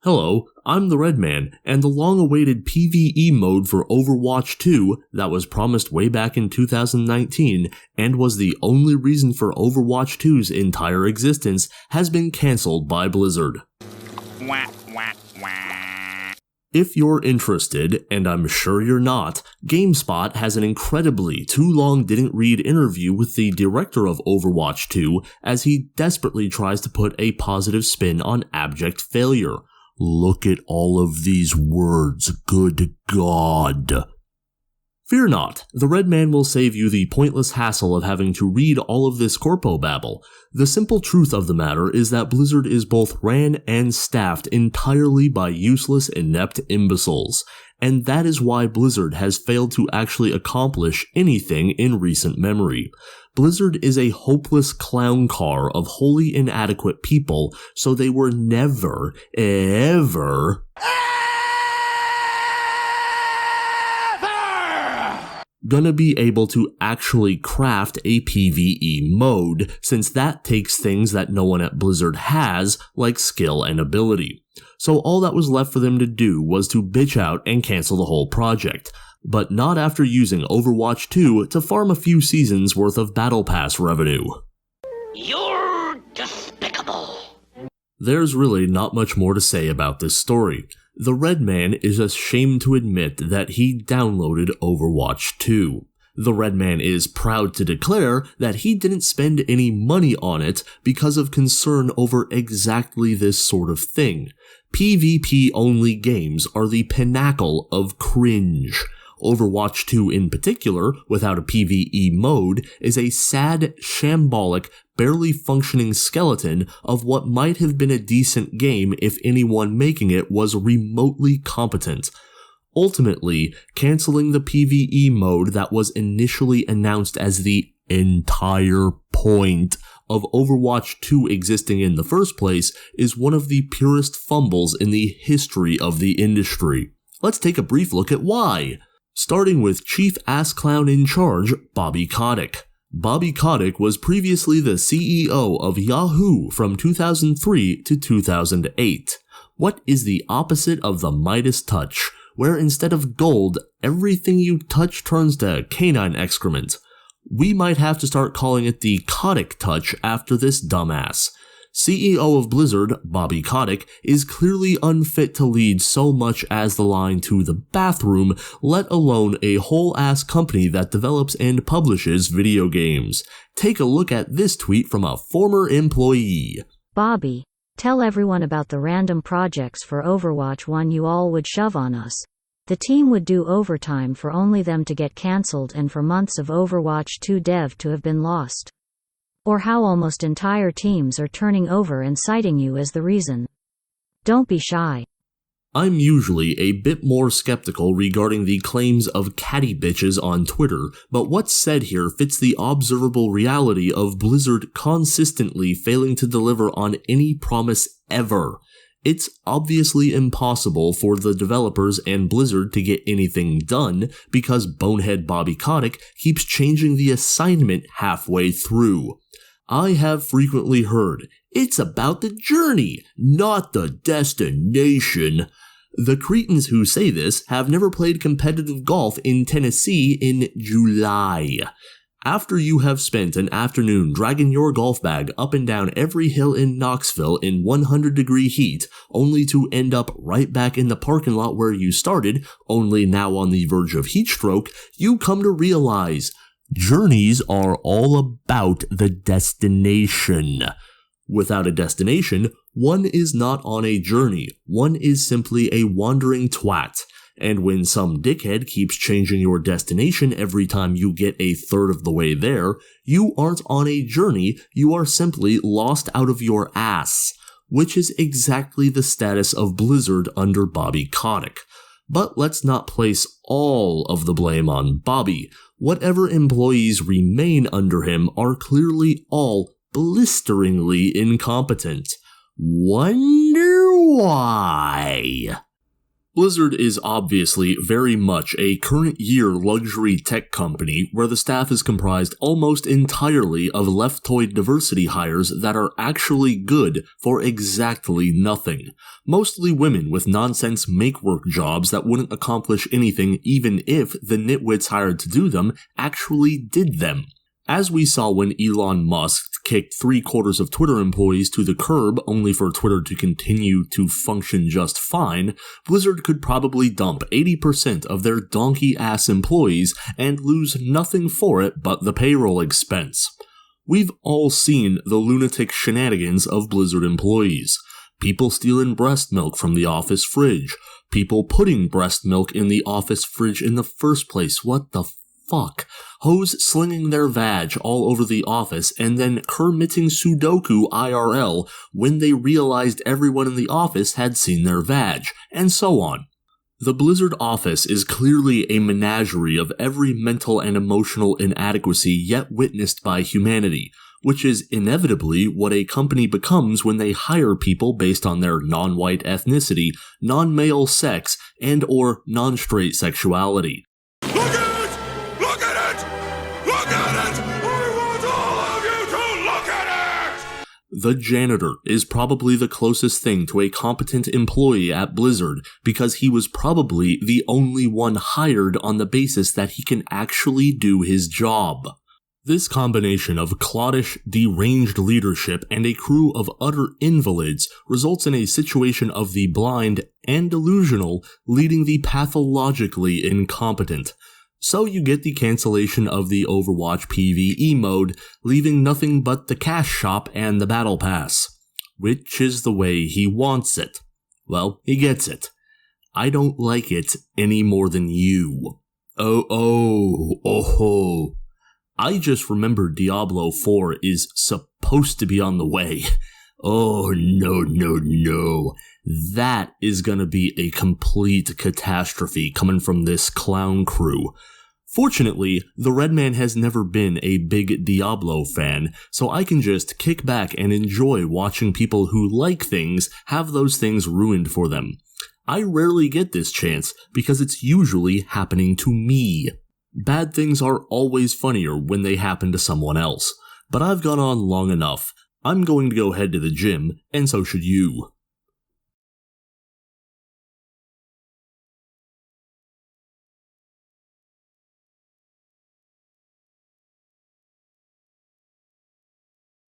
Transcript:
Hello, I'm the Red Man, and the long-awaited PvE mode for Overwatch 2 that was promised way back in 2019 and was the only reason for Overwatch 2's entire existence has been cancelled by Blizzard. If you're interested, and I'm sure you're not, GameSpot has an incredibly too-long-didn't-read interview with the director of Overwatch 2 as he desperately tries to put a positive spin on abject failure. Look at all of these words, good God. Fear not, the Red Man will save you the pointless hassle of having to read all of this corpo babble. The simple truth of the matter is that Blizzard is both ran and staffed entirely by useless, inept imbeciles, and that is why Blizzard has failed to actually accomplish anything in recent memory. Blizzard is a hopeless clown car of wholly inadequate people, so they were never, ever gonna be able to actually craft a PvE mode, since that takes things that no one at Blizzard has, like skill and ability. So all that was left for them to do was to bitch out and cancel the whole project. But not after using Overwatch 2 to farm a few seasons worth of Battle Pass revenue. You're despicable. There's really not much more to say about this story. The Red Man is ashamed to admit that he downloaded Overwatch 2. The Red Man is proud to declare that he didn't spend any money on it because of concern over exactly this sort of thing. PvP-only games are the pinnacle of cringe. Overwatch 2 in particular, without a PvE mode, is a sad, shambolic, barely functioning skeleton of what might have been a decent game if anyone making it was remotely competent. Ultimately, canceling the PvE mode that was initially announced as the entire point of Overwatch 2 existing in the first place is one of the purest fumbles in the history of the industry. Let's take a brief look at why. Starting with Chief Ass Clown in Charge, Bobby Kotick. Bobby Kotick was previously the CEO of Yahoo from 2003 to 2008. What is the opposite of the Midas touch, where instead of gold, everything you touch turns to canine excrement? We might have to start calling it the Kotick touch after this dumbass. CEO of Blizzard, Bobby Kotick, is clearly unfit to lead so much as the line to the bathroom, let alone a whole-ass company that develops and publishes video games. Take a look at this tweet from a former employee. Bobby, tell everyone about the random projects for Overwatch 1 you all would shove on us. The team would do overtime for only them to get cancelled and for months of Overwatch 2 dev to have been lost. Or how almost entire teams are turning over and citing you as the reason. Don't be shy. I'm usually a bit more skeptical regarding the claims of catty bitches on Twitter, but what's said here fits the observable reality of Blizzard consistently failing to deliver on any promise ever. It's obviously impossible for the developers and Blizzard to get anything done because bonehead Bobby Kotick keeps changing the assignment halfway through. I have frequently heard, it's about the journey, not the destination. The cretins who say this have never played competitive golf in Tennessee in July. After you have spent an afternoon dragging your golf bag up and down every hill in Knoxville in 100-degree heat, only to end up right back in the parking lot where you started, only now on the verge of heat stroke, you come to realize journeys are all about the destination. Without a destination, one is not on a journey, one is simply a wandering twat. And when some dickhead keeps changing your destination every time you get a third of the way there, you aren't on a journey, you are simply lost out of your ass. Which is exactly the status of Blizzard under Bobby Kotick. But let's not place all of the blame on Bobby. Whatever employees remain under him are clearly all blisteringly incompetent. Wonder why? Blizzard is obviously very much a current year luxury tech company where the staff is comprised almost entirely of leftoid diversity hires that are actually good for exactly nothing. Mostly women with nonsense make-work jobs that wouldn't accomplish anything even if the nitwits hired to do them actually did them. As we saw when Elon Musk kicked 3/4 of Twitter employees to the curb only for Twitter to continue to function just fine, Blizzard could probably dump 80% of their donkey-ass employees and lose nothing for it but the payroll expense. We've all seen the lunatic shenanigans of Blizzard employees. People stealing breast milk from the office fridge. People putting breast milk in the office fridge in the first place. What the fuck? Hoes slinging their vag all over the office and then Kermitting Sudoku IRL when they realized everyone in the office had seen their vag, and so on. The Blizzard office is clearly a menagerie of every mental and emotional inadequacy yet witnessed by humanity, which is inevitably what a company becomes when they hire people based on their non-white ethnicity, non-male sex, and or non-straight sexuality. The janitor is probably the closest thing to a competent employee at Blizzard because he was probably the only one hired on the basis that he can actually do his job. This combination of cloddish, deranged leadership and a crew of utter invalids results in a situation of the blind and delusional leading the pathologically incompetent. So you get the cancellation of the Overwatch PvE mode, leaving nothing but the cash shop and the battle pass. Which is the way he wants it. Well, he gets it. I don't like it any more than you. Oh. I just remembered Diablo 4 is supposed to be on the way. Oh, no. That is gonna be a complete catastrophe coming from this clown crew. Fortunately, the Redman has never been a big Diablo fan, so I can just kick back and enjoy watching people who like things have those things ruined for them. I rarely get this chance because it's usually happening to me. Bad things are always funnier when they happen to someone else, but I've gone on long enough. I'm going to go head to the gym, and so should you.